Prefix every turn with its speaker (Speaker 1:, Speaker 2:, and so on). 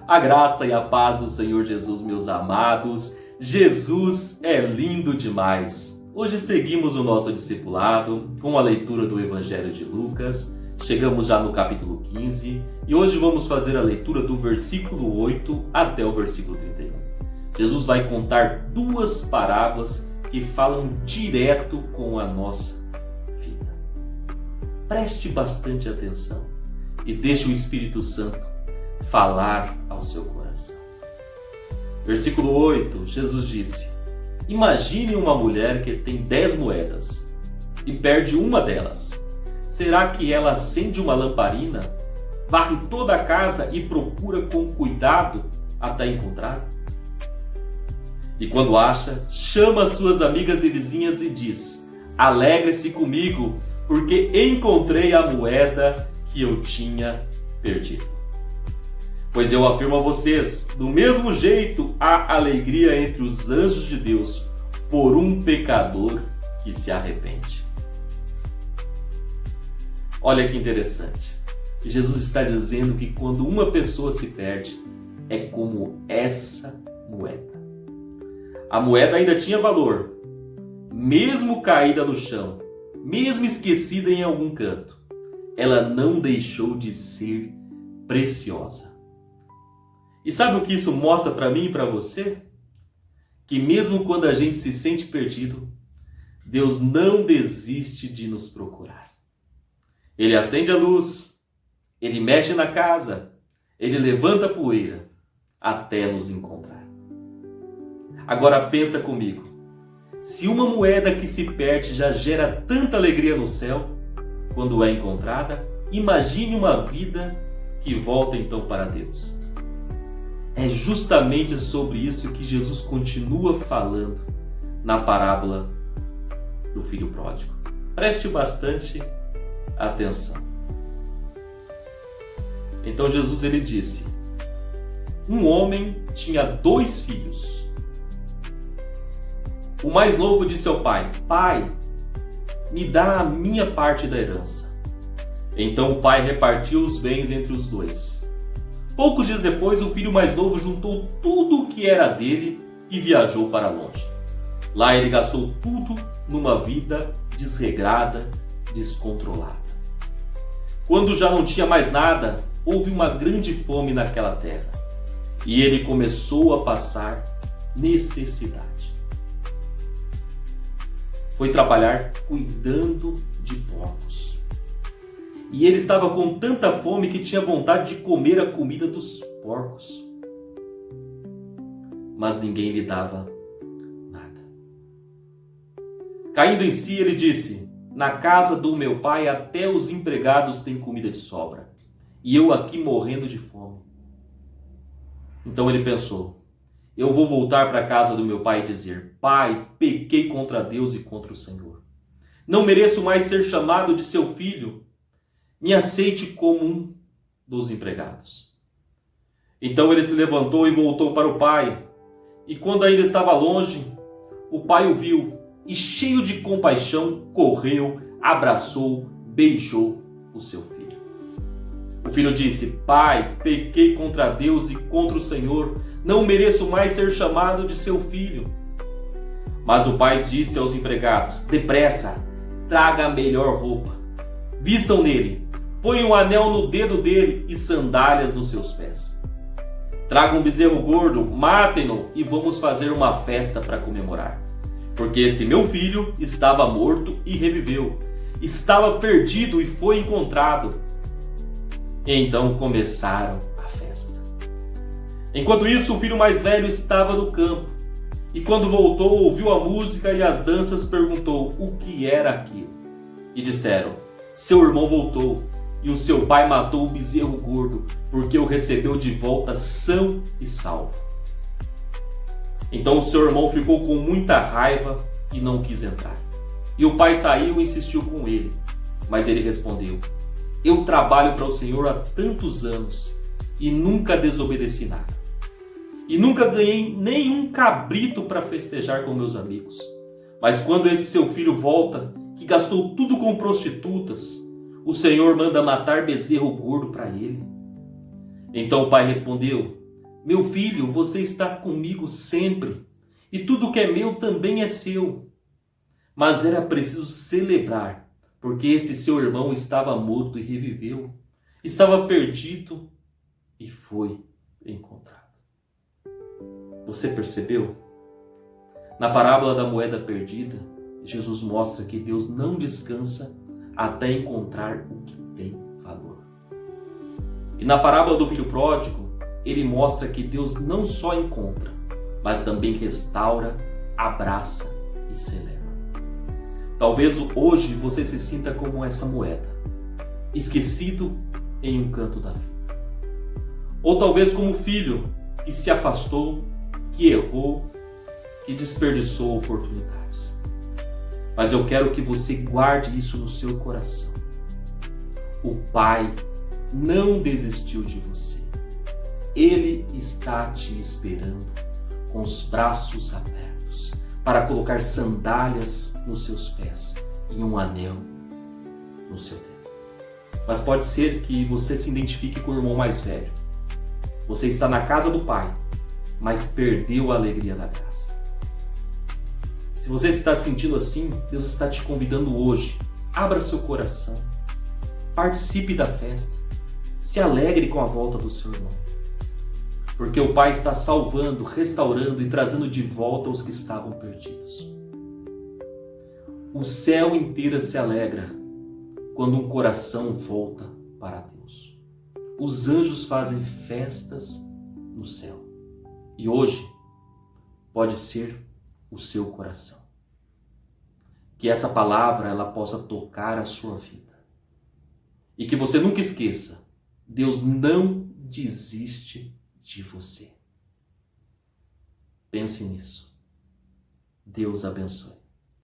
Speaker 1: A graça e a paz do Senhor Jesus, meus amados. Jesus é lindo demais. Hoje seguimos o nosso discipulado com a leitura do Evangelho de Lucas. Chegamos já no capítulo 15 e hoje vamos fazer a leitura do versículo 8 até o versículo 31. Jesus vai contar duas parábolas que falam direto com a nossa vida. Preste bastante atenção e deixe o Espírito Santo falar ao seu coração. Versículo 8, Jesus disse: imagine uma mulher que tem 10 moedas e perde uma delas. Será que ela acende uma lamparina, varre toda a casa e procura com cuidado até encontrar? E quando acha, chama suas amigas e vizinhas e diz: alegre-se comigo, porque encontrei a moeda que eu tinha perdido. Pois eu afirmo a vocês, do mesmo jeito há alegria entre os anjos de Deus por um pecador que se arrepende. Olha que interessante. Jesus está dizendo que quando uma pessoa se perde, é como essa moeda. A moeda ainda tinha valor, mesmo caída no chão, mesmo esquecida em algum canto, ela não deixou de ser preciosa. E sabe o que isso mostra para mim e para você? Que mesmo quando a gente se sente perdido, Deus não desiste de nos procurar. Ele acende a luz, Ele mexe na casa, Ele levanta a poeira até nos encontrar. Agora pensa comigo, se uma moeda que se perde já gera tanta alegria no céu, quando é encontrada, imagine uma vida que volta então para Deus. É justamente sobre isso que Jesus continua falando na parábola do filho pródigo. Preste bastante atenção. Então Jesus ele disse: um homem tinha 2 filhos. O mais novo disse ao pai: pai, me dá a minha parte da herança. Então o pai repartiu os bens entre os 2. Poucos dias depois, o filho mais novo juntou tudo o que era dele e viajou para longe. Lá ele gastou tudo numa vida desregrada, descontrolada. Quando já não tinha mais nada, houve uma grande fome naquela terra e ele começou a passar necessidade. Foi trabalhar cuidando de porcos. E ele estava com tanta fome que tinha vontade de comer a comida dos porcos. Mas ninguém lhe dava nada. Caindo em si, ele disse: na casa do meu pai até os empregados têm comida de sobra, e eu aqui morrendo de fome. Então ele pensou: eu vou voltar para a casa do meu pai e dizer: pai, pequei contra Deus e contra o Senhor. Não mereço mais ser chamado de seu filho. Me aceite como um dos empregados. Então ele se levantou e voltou para o pai. E quando ainda estava longe, o pai o viu e, cheio de compaixão, correu, abraçou, beijou o seu filho. O filho disse: pai, pequei contra Deus e contra o Senhor. Não mereço mais ser chamado de seu filho. Mas o pai disse aos empregados: depressa, traga a melhor roupa, vistam nele, põe um anel no dedo dele e sandálias nos seus pés. Tragam um bezerro gordo, matem-no e vamos fazer uma festa para comemorar. Porque esse meu filho estava morto e reviveu, estava perdido e foi encontrado. E então começaram a festa. Enquanto isso, o filho mais velho estava no campo. E quando voltou, ouviu a música e as danças, perguntou o que era aquilo. E disseram: seu irmão voltou. E o seu pai matou o bezerro gordo, porque o recebeu de volta são e salvo. Então o seu irmão ficou com muita raiva e não quis entrar. E o pai saiu e insistiu com ele. Mas ele respondeu: eu trabalho para o Senhor há tantos anos e nunca desobedeci nada. E nunca ganhei nenhum cabrito para festejar com meus amigos. Mas quando esse seu filho volta, que gastou tudo com prostitutas, o Senhor manda matar bezerro gordo para ele. Então o pai respondeu: Meu filho, você está comigo sempre, e tudo que é meu também é seu. Mas era preciso celebrar, porque esse seu irmão estava morto e reviveu, estava perdido e foi encontrado. Você percebeu? Na parábola da moeda perdida, Jesus mostra que Deus não descansa até encontrar o que tem valor. E na parábola do filho pródigo, ele mostra que Deus não só encontra, mas também restaura, abraça e celebra. Talvez hoje você se sinta como essa moeda, esquecido em um canto da vida. Ou talvez como filho que se afastou, que errou, que desperdiçou oportunidades. Mas eu quero que você guarde isso no seu coração. O Pai não desistiu de você. Ele está te esperando com os braços abertos para colocar sandálias nos seus pés e um anel no seu dedo. Mas pode ser que você se identifique com o irmão mais velho. Você está na casa do Pai, mas perdeu a alegria da graça. Se você está sentindo assim, Deus está te convidando hoje. Abra seu coração, participe da festa, se alegre com a volta do seu irmão. Porque o Pai está salvando, restaurando e trazendo de volta os que estavam perdidos. O céu inteiro se alegra quando um coração volta para Deus. Os anjos fazem festas no céu. E hoje pode ser o seu coração. Que essa palavra ela possa tocar a sua vida. E que você nunca esqueça, Deus não desiste de você. Pense nisso. Deus abençoe.